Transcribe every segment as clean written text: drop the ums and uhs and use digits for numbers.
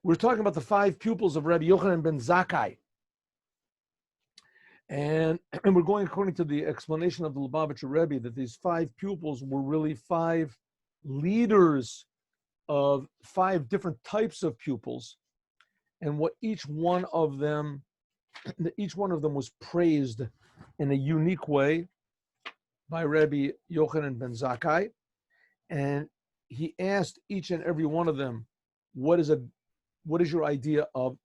We're talking about the 5 pupils of Rabbi Yochanan ben Zakkai. And we're going according to the explanation of the Lubavitcher Rebbe that these 5 pupils were really 5 leaders of 5 different types of pupils, and what each one of them was praised in a unique way by Rabbi Yochanan ben Zakkai, and he asked each and every one of them, what is your idea of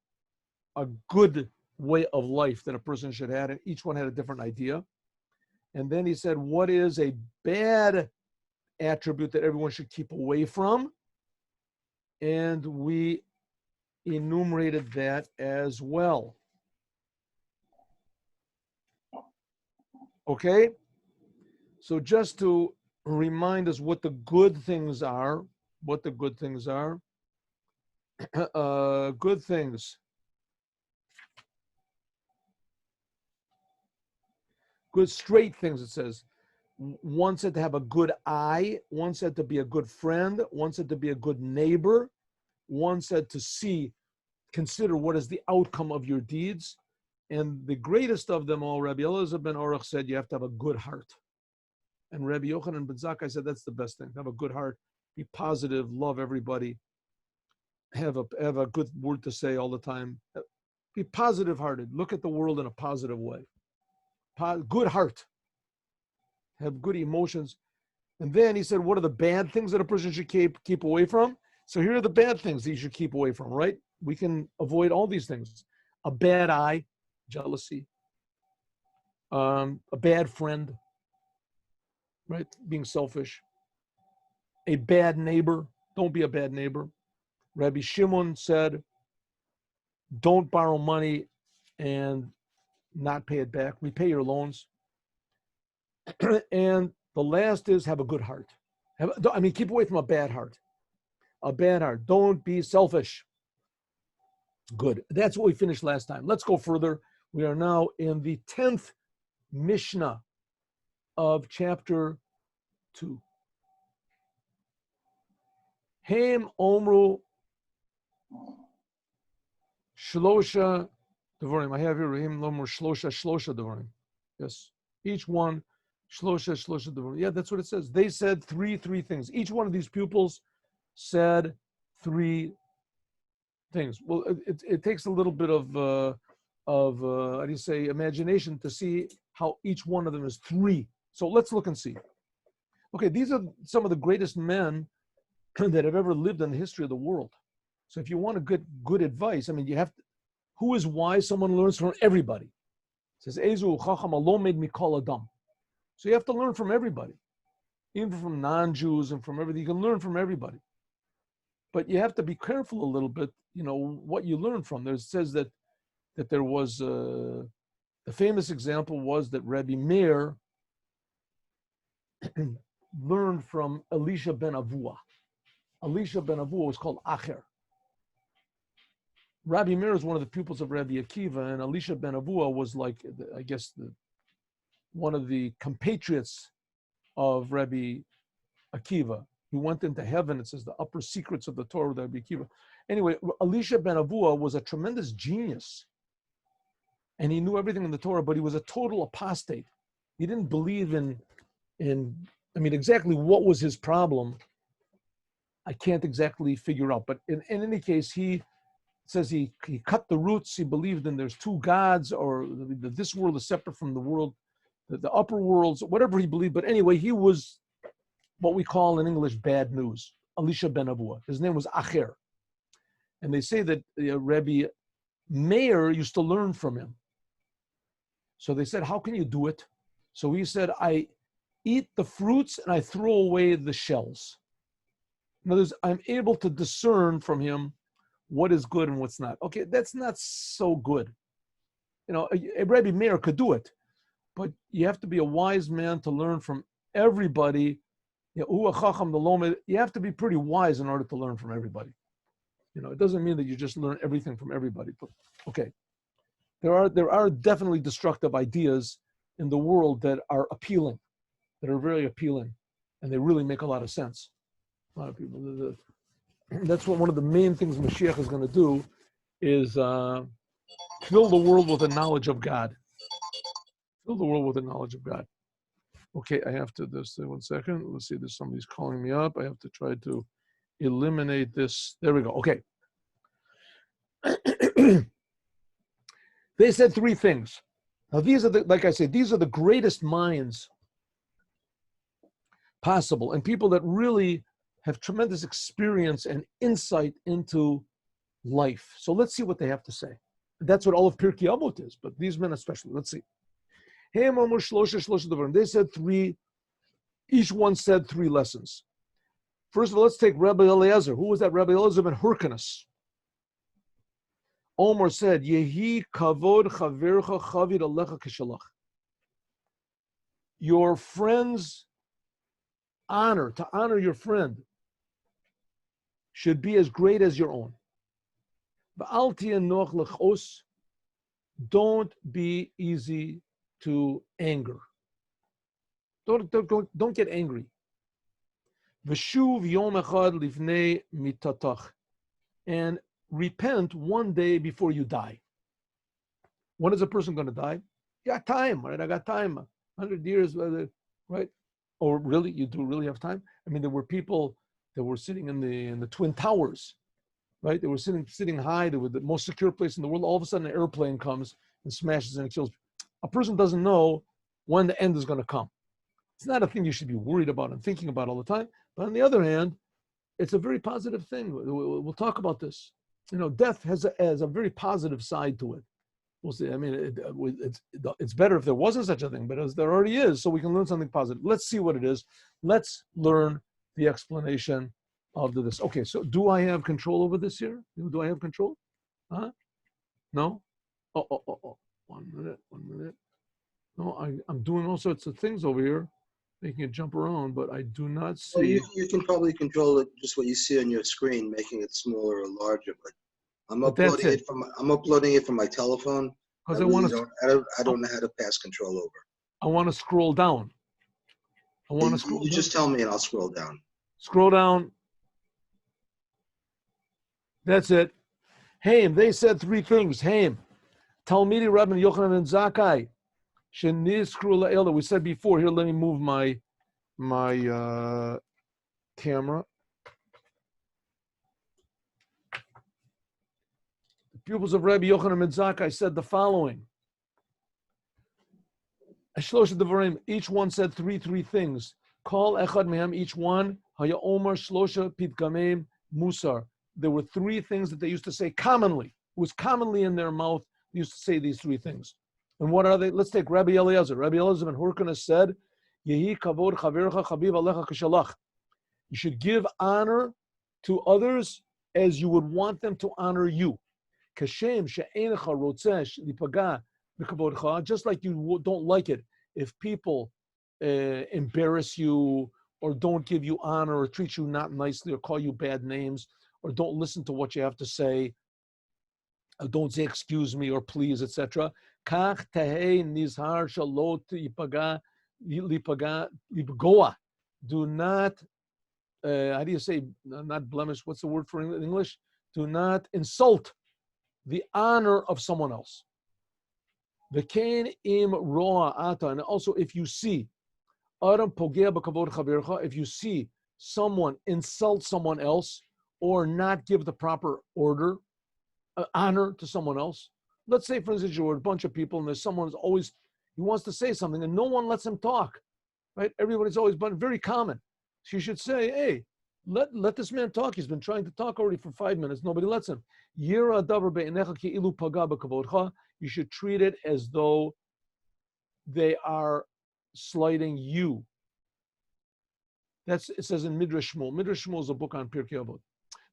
a good way of life that a person should have? And each one had a different idea. And then he said, what is a bad attribute that everyone should keep away from? And we enumerated that as well. Okay? So just to remind us what the good things are, good things. Good straight things, it says. One said to have a good eye, one said to be a good friend, one said to be a good neighbor, one said to consider what is the outcome of your deeds. And the greatest of them all, Rabbi Elazar ben Aruch said, you have to have a good heart. And Rabbi Yochanan ben Zakkai said, that's the best thing. Have a good heart, be positive, love everybody, have a good word to say all the time. Be positive hearted, look at the world in a positive way. Good heart, have good emotions. And then he said, what are the bad things that a person should keep away from? So here are the bad things that you should keep away from, right? We can avoid all these things. A bad eye, jealousy. A bad friend, right? Being selfish. A bad neighbor, don't be a bad neighbor. Rabbi Shimon said, don't borrow money and not pay it back. Repay your loans. And the last is have a good heart. Keep away from a bad heart. A bad heart. Don't be selfish. Good. That's what we finished last time. Let's go further. We are now in the 10th Mishnah of chapter 2. Hem omru shlosha devarim. I have here hem omru shlosha devarim. Yes. Each one shlosha devarim. Yeah, that's what it says. They said three things. Each one of these pupils said 3 things. Well, it takes a little bit of how do you say, imagination to see how each one of them is 3. So let's look and see. Okay, these are some of the greatest men that have ever lived in the history of the world. So if you want to get good advice, you have to, who is wise? Someone learns from everybody. It says, Ezu chacham alo made me call adam. So you have to learn from everybody, even from non-Jews and from everything. You can learn from everybody. But you have to be careful a little bit, what you learn from. There says that there was, the famous example was that Rabbi Meir learned from Elisha ben Avua. Elisha ben Avua was called Acher. Rabbi Meir is one of the pupils of Rabbi Akiva, and Elisha ben Avua was like, I guess, one of the compatriots of Rabbi Akiva. He went into heaven. It says the upper secrets of the Torah of Rabbi Akiva. Anyway, Elisha ben Avua was a tremendous genius, and he knew everything in the Torah, but he was a total apostate. He didn't believe in exactly what was his problem, I can't exactly figure out. But in any case, he says he cut the roots. He believed in there's 2 gods, or that this world is separate from the world, the upper worlds, whatever he believed. But anyway, he was what we call in English bad news. Elisha ben Avua. His name was Acher. And they say that Rabbi Meir used to learn from him. So they said, how can you do it? So he said, I eat the fruits and I throw away the shells. In other words, I'm able to discern from him what is good and what's not. Okay, that's not so good. Rabbi Meir could do it, but you have to be a wise man to learn from everybody. You have to be pretty wise in order to learn from everybody. It doesn't mean that you just learn everything from everybody. But okay, there are definitely destructive ideas in the world that are appealing, that are very appealing, and they really make a lot of sense. A lot of people. That's what one of the main things Mashiach is going to do is fill the world with the knowledge of God. Fill the world with the knowledge of God. Okay, I have to just 1 second. Let's see, there's somebody's calling me up. I have to try to eliminate this. There we go. Okay. They said three things. Now, these are like I said, these are the greatest minds possible, and people that really have tremendous experience and insight into life. So let's see what they have to say. That's what all of Pirkei Avot is, but these men especially. Let's see. They said three, each one said three lessons. First of all, let's take Rabbi Eliezer. Who was that? Rabbi Eliezer ben Hyrcanus. Omer said, Yehi kavod chavercha chavid alecha kishalach. Your friend's honor, to honor your friend, should be as great as your own. Don't be easy to anger. Don't get angry. And repent one day before you die. When is a person going to die? You got time, right? I got time. 100 years, right? Or really, you do really have time? I mean, there were people that were sitting in the Twin Towers, right? They were sitting high. They were the most secure place in the world. All of a sudden, an airplane comes and smashes and kills. A person doesn't know when the end is going to come. It's not a thing you should be worried about and thinking about all the time. But on the other hand, it's a very positive thing. We'll talk about this. You know, death has a very positive side to it. We'll see. I mean, it's better if there wasn't such a thing, but as there already is, so we can learn something positive. Let's see what it is. Let's learn the explanation of this. Okay, so do I have control over this here? Do I have control? Huh? No? Oh. 1 minute. No, I'm doing all sorts of things over here, making it jump around, but I do not see. Well, you can probably control it just what you see on your screen, making it smaller or larger. But I'm uploading it from my telephone. Because I don't know how to pass control over. I want to scroll down. You just tell me and I'll scroll down. Scroll down. That's it. Haim, they said three things. Haim, Talmidi Rabbi Yochanan and Zakkai. We said before, here, let me move my camera. The pupils of Rabbi Yochanan and Zakkai said the following. Each one said three things. Call echad mehem, each one. Haya Omer shlosha pitgamim musar. There were three things that they used to say commonly. It was commonly in their mouth. They used to say these three things. And what are they? Let's take Rabbi Eliezer. Rabbi Eliezer ben Hyrcanus said, Yehi kavod chavercha chabiv alecha kishalach. You should give honor to others as you would want them to honor you. Kashem she'enecha rotzeh lipaga b'kavodcha. Just like you don't like it if people embarrass you or don't give you honor or treat you not nicely or call you bad names or don't listen to what you have to say, or don't say excuse me or please, etc. Kach tehei nizhar shalot lipaga lipagoa. Do not, how do you say, not blemish, what's the word for in English? Do not insult the honor of someone else. V'kein im roa ata, and also if you see, adam pogea b'kavod chavercha, if you see someone insult someone else or not give the proper order, honor to someone else. Let's say, for instance, you're a bunch of people and there's someone who's always, he wants to say something and no one lets him talk, right? Everybody's always, but very common. So you should say, hey, let this man talk. He's been trying to talk already for 5 minutes. Nobody lets him. You should treat it as though they are slighting you. It says in Midrash Shmuel. Midrash Shmuel is a book on Pirkei Avos.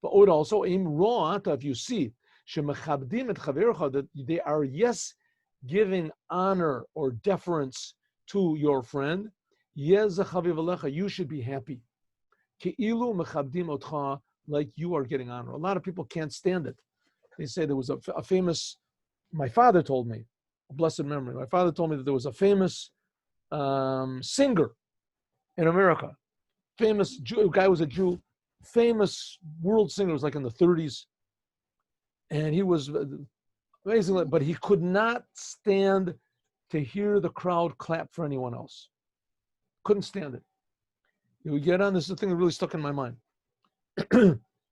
But also, if you see that they are, yes, giving honor or deference to your friend, you should be happy. Like you are getting honor. A lot of people can't stand it. They say there was a famous, my father told me, a blessed memory, my father told me that there was a famous singer in America. Famous Jew, guy was a Jew. famous world singer, was like in the 30s, and he was amazing, but he could not stand to hear the crowd clap for anyone else. Couldn't stand it. He would get on. This is the thing that really stuck in my mind.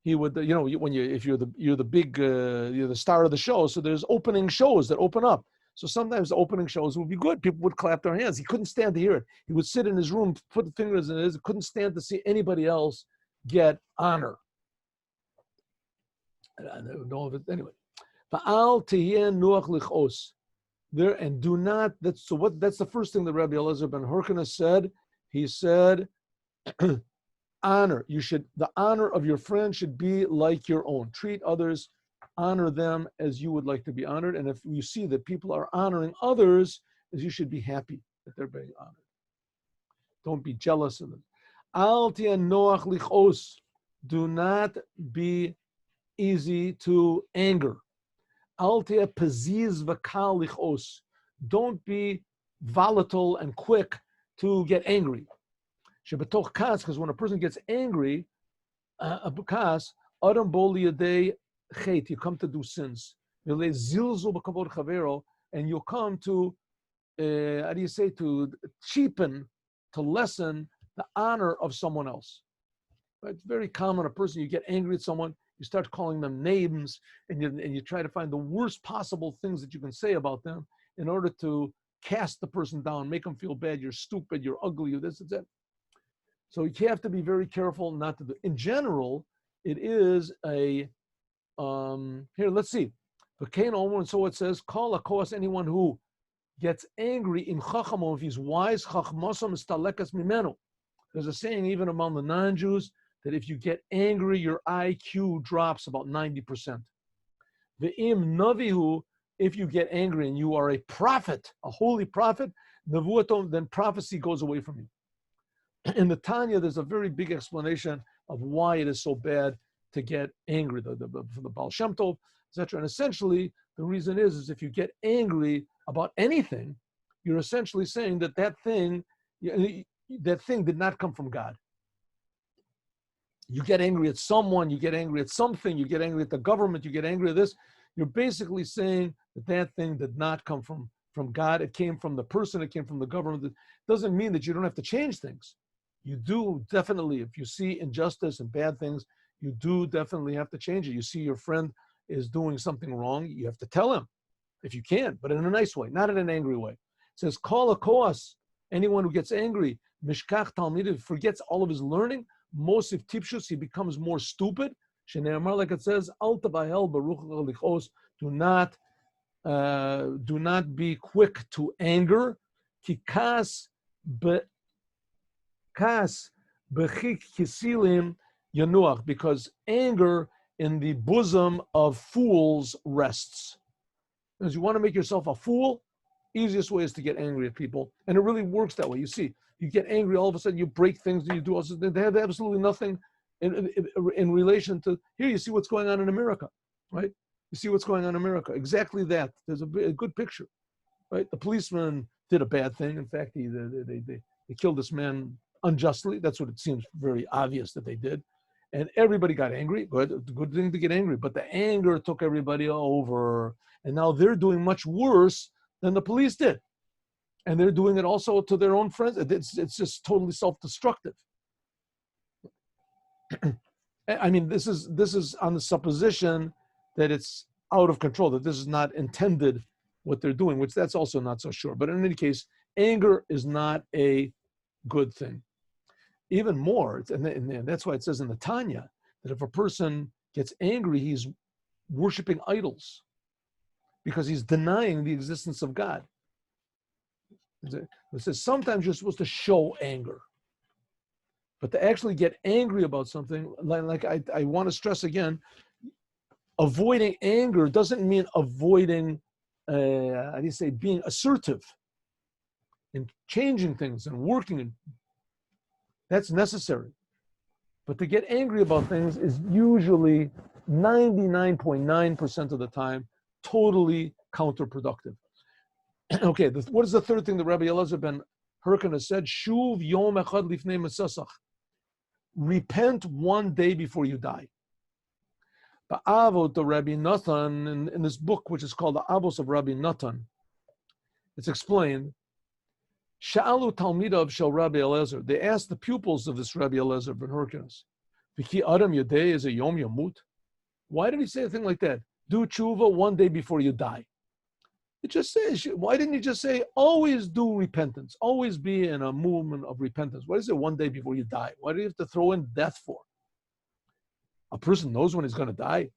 He would, when you're the star of the show, so there's opening shows that open up. So sometimes the opening shows would be good. People would clap their hands. He couldn't stand to hear it. He would sit in his room, put the fingers in his, couldn't stand to see anybody else get honor. I don't know if it, anyway. There, and do not, that's the first thing that Rabbi Elazar ben Hyrcanus said. He said, honor. The honor of your friend should be like your own. Treat others, honor them as you would like to be honored. And if you see that people are honoring others, as you should be happy that they're being honored. Don't be jealous of them. Al tia noach lichos. Do not be easy to anger. Al tia peziz v'kal lichos. Don't be volatile and quick to get angry. Shebetoch kas, because when a person gets angry, kas adam bo liyadei chet, you come to do sins. Zilzul b'kavod chavero, and you'll come to, to cheapen, to lessen the honor of someone else. It's very common. A person, you get angry at someone, you start calling them names, and you try to find the worst possible things that you can say about them in order to cast the person down, make them feel bad. You're stupid. You're ugly. You're this and that. So you have to be very careful not to do. In general, it is a here. Let's see. So it says, "Call a koas anyone who gets angry in chachamo, if he's wise, chachmosam stalekas mimenu." There's a saying even among the non-Jews that if you get angry, your IQ drops about 90%. Ve'im navihu, if you get angry and you are a prophet, a holy prophet, nevuatom, then prophecy goes away from you. In the Tanya, there's a very big explanation of why it is so bad to get angry, from the Baal Shem Tov, etc. And essentially, the reason is if you get angry about anything, you're essentially saying that thing did not come from God. You get angry at someone, you get angry at something, you get angry at the government, you get angry at this. You're basically saying that thing did not come from God. It came from the person, it came from the government. It doesn't mean that you don't have to change things. You do definitely, if you see injustice and bad things, you do definitely have to change it. You see your friend is doing something wrong, you have to tell him if you can, but in a nice way, not in an angry way. It says, call a koas, anyone who gets angry, mishkach talmid, forgets all of his learning, mosif tipshus, he becomes more stupid. Shene'amar, like it says, al tavahel baruch lichos, do not be quick to anger, ki kas bechik kisilim yanuach, because anger in the bosom of fools rests. Because you want to make yourself a fool, easiest way is to get angry at people, and it really works that way. You see, you get angry, all of a sudden you break things, and you do also. They have absolutely nothing in relation to. Here, you see what's going on in America, right? You see what's going on in America. Exactly that. There's a good picture, right? The policeman did a bad thing. In fact, they killed this man unjustly. That's what it seems very obvious that they did. And everybody got angry. Good thing to get angry. But the anger took everybody over. And now they're doing much worse than the police did. And they're doing it also to their own friends. It's just totally self-destructive. I mean, this is on the supposition that it's out of control, that this is not intended what they're doing, which that's also not so sure. But in any case, anger is not a good thing. Even more, and that's why it says in the Tanya that if a person gets angry, he's worshiping idols because he's denying the existence of God. It says sometimes you're supposed to show anger, but to actually get angry about something, like I want to stress again, avoiding anger doesn't mean avoiding, being assertive and changing things and working and that's necessary. But to get angry about things is usually 99.9% of the time totally counterproductive. Okay, what is the third thing that Rabbi Elazar ben Hyrcanus said? Shuv yom echad lifnei mesasach. repent one day before you die. Ba'avot the Rabbi Natan, in this book, which is called the Avos of Rabbi Natan, it's explained, Sha'alu Talmidav Shel Rabbi Eliezer. They asked the pupils of this Rabbi Eliezer ben Hyrcanus, V'ki Adam Yodei is a Yom Yamut. Why did he say a thing like that? Do tshuva one day before you die. It just says, why didn't he just say, always do repentance, always be in a movement of repentance? Why is it one day before you die? Why do you have to throw in death for? A person knows when he's going to die.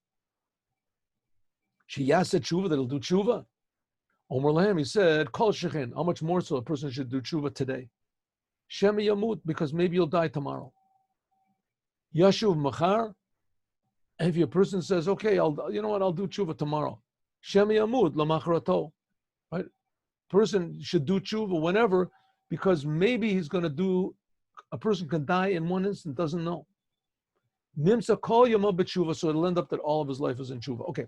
Sheyaseh tshuva, that'll do tshuva. Omer Lahem, he said, Kol shechin, how much more so a person should do tshuva today? Shemi yamut, because maybe you'll die tomorrow. Yashuv machar, if a person says, okay, I'll do tshuva tomorrow. Shemi yamut lamachrato, right? Person should do tshuva whenever, because maybe he's going to do, a person can die in one instant, doesn't know. Nimsa kol yama b'tshuva, so it'll end up that all of his life is in tshuva. Okay,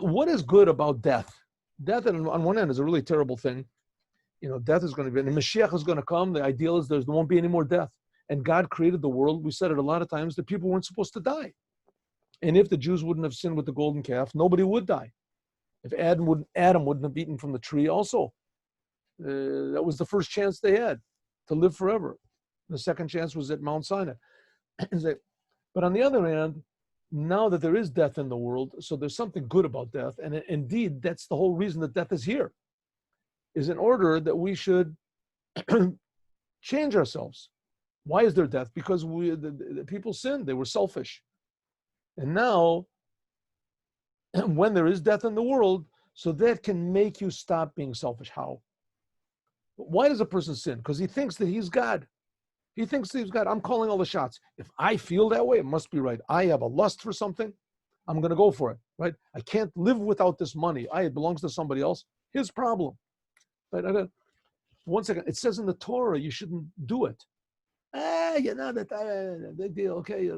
what is good about death? Death, on one end, is a really terrible thing. Death is going to be, and the Mashiach is going to come. The ideal is there won't be any more death. And God created the world. We said it a lot of times that people weren't supposed to die. And if the Jews wouldn't have sinned with the golden calf, nobody would die. If Adam wouldn't have eaten from the tree also. That was the first chance they had to live forever. The second chance was at Mount Sinai. But on the other hand, now that there is death in the world, so there's something good about death. And indeed, that's the whole reason that death is here, is in order that we should change ourselves. Why is there death? Because the people sinned. They were selfish. And now, when there is death in the world, so that can make you stop being selfish. How? Why does a person sin? Because he thinks that he's God. He thinks that he's God. I'm calling all the shots. If I feel that way, it must be right. I have a lust for something. I'm going to go for it, right? I can't live without this money. It belongs to somebody else. His problem. Right? One second. It says in the Torah you shouldn't do it. Big deal. Okay,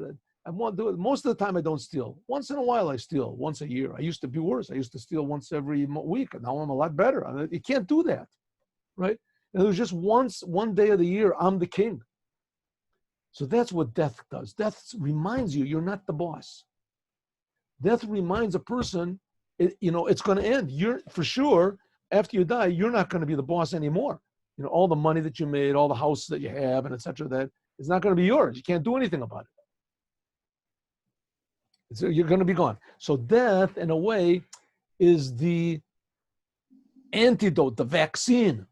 I won't do it. Most of the time I don't steal. Once in a while I steal. Once a year. I used to be worse. I used to steal once every week. And now I'm a lot better. You can't do that, right? And it was just one day of the year, I'm the king. So that's what death does. Death reminds you, you're not the boss. Death reminds a person, it's going to end. You're, for sure, after you die, you're not going to be the boss anymore. All the money that you made, all the house that you have, and etc., that is not going to be yours. You can't do anything about it. You're going to be gone. So death, in a way, is the antidote, the vaccine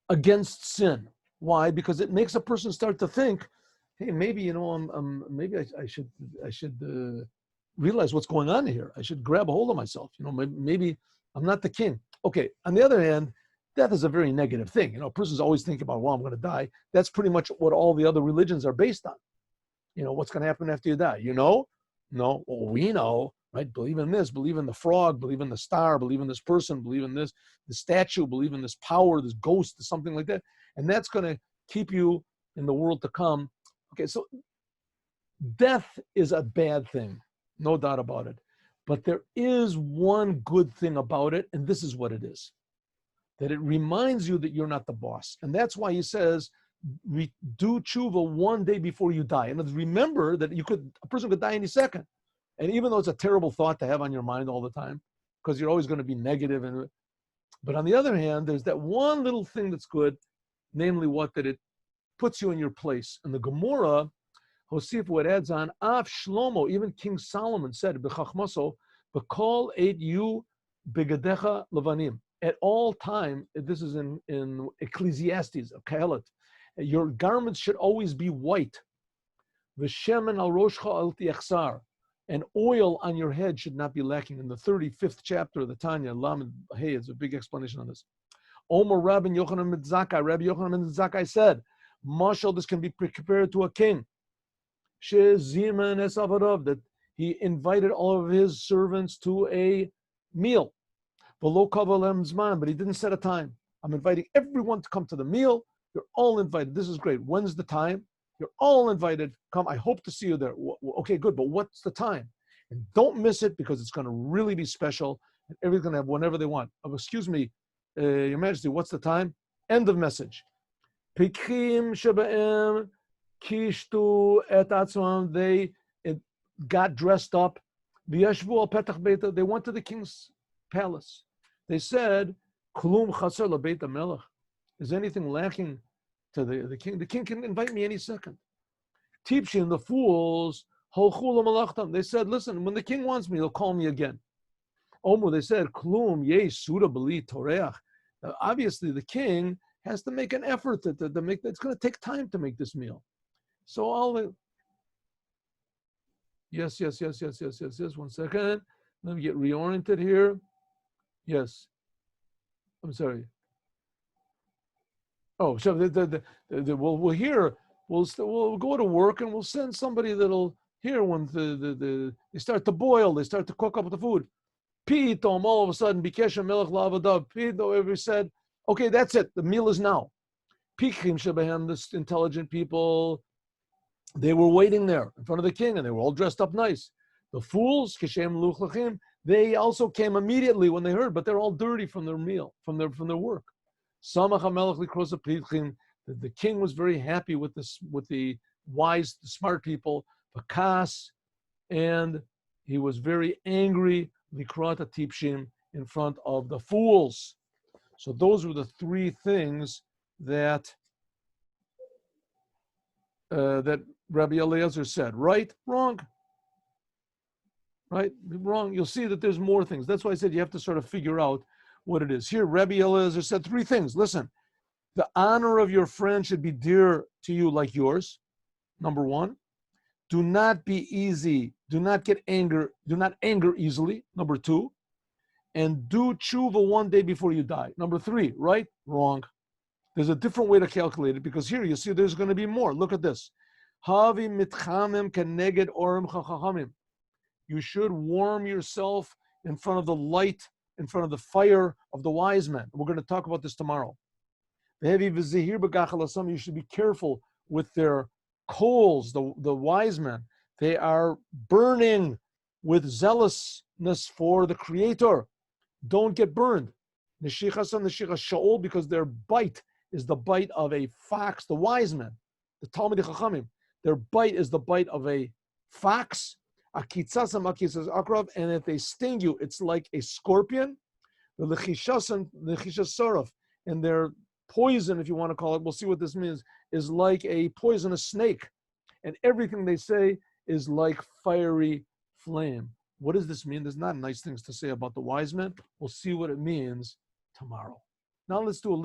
against sin. Why? Because it makes a person start to think, hey, maybe maybe I should realize what's going on here. I should grab a hold of myself. Maybe I'm not the king. Okay. On the other hand, death is a very negative thing. A person's always thinking about, well, I'm going to die. That's pretty much what all the other religions are based on. What's going to happen after you die? No. Well, we know, right? Believe in this. Believe in the frog. Believe in the star. Believe in this person. Believe in this, the statue. Believe in this power, this ghost, something like that. And that's going to keep you in the world to come. Okay, so death is a bad thing, no doubt about it. But there is one good thing about it, and this is what it is. That it reminds you that you're not the boss. And that's why he says, do tshuva one day before you die. And remember that a person could die any second. And even though it's a terrible thought to have on your mind all the time, because you're always going to be negative. But on the other hand, there's that one little thing that's good, namely that it puts you in your place. And the Gemara, Hosif, it adds on, Av Shlomo, even King Solomon said, B'chachmaso, B'kol eit yu begadecha levanim. At all time, this is in Ecclesiastes, Kahelet, your garments should always be white. V'shemen al roshcha al tiachsar. And oil on your head should not be lacking. In the 35th chapter of the Tanya, Lamed Hey, it's a big explanation on this. Omer Rabbi Yochanan ben Zakkai said, Marshal, this can be prepared to a king. That he invited all of his servants to a meal. But he didn't set a time. I'm inviting everyone to come to the meal. You're all invited. This is great. When's the time? You're all invited. Come. I hope to see you there. Okay, good. But what's the time? And don't miss it, because it's going to really be special. And everyone's going to have whenever they want. Oh, excuse me, Your Majesty, what's the time? End of message. Pikrim shebe'em Kishtu et atzmam, they got dressed up. V'yeshvu al petach beita, they went to the king's palace. They said, Klum chaser lebeit hamelech. Is anything lacking to the king? The king can invite me any second. Tipshin, the fools, holchul malachtam. They said, listen, when the king wants me, he'll call me again. Omu, they said, Klum ye suda beli toreach. Obviously, the king has to make an effort to make. It's going to take time to make this meal. So I'll. Yes. 1 second. Let me get reoriented here. Yes. I'm sorry. Oh, so we'll hear. We'll go to work and we'll send somebody that'll hear when they start to boil. They start to cook up the food. Pitom, all of a sudden, Bikesh Melech Lavadav. Pitom, everybody said, okay, that's it. The meal is now. Pikim Shebahem, this intelligent people, they were waiting there in front of the king, and they were all dressed up nice. The fools, Kishem Luchlachim, they also came immediately when they heard, but they're all dirty from their meal, from their work. Samach HaMelech Likros HaPitchim, the king was very happy with the wise, the smart people, Vakas, and he was very angry, Likrat HaTipshim, in front of the fools. So those were the three things that that Rabbi Eliezer said. Right? Wrong? Right? Wrong. You'll see that there's more things. That's why I said you have to sort of figure out what it is. Here, Rabbi Eliezer said three things. Listen, the honor of your friend should be dear to you like yours. Number one. Do not be easy. Do not get anger. Do not anger easily. Number two. And do tshuva one day before you die. Number three, right? Wrong. There's a different way to calculate it, because here you see there's going to be more. Look at this. Havi mitchamim keneged orim chachamim. You should warm yourself in front of the light, in front of the fire of the wise men. We're going to talk about this tomorrow. You should be careful with their coals, the wise men. They are burning with zealousness for the Creator. Don't get burned. Neshichas Shaol, because their bite is the bite of a fox, the wise men, the Talmidei Chachamim. Their bite is the bite of a fox, akitzas akrav, and if they sting you, it's like a scorpion. The lechisha and their poison, if you want to call it, we'll see what this means, is like a poisonous snake. And everything they say is like fiery flame. What does this mean? There's not nice things to say about the wise men. We'll see what it means tomorrow. Now let's do a little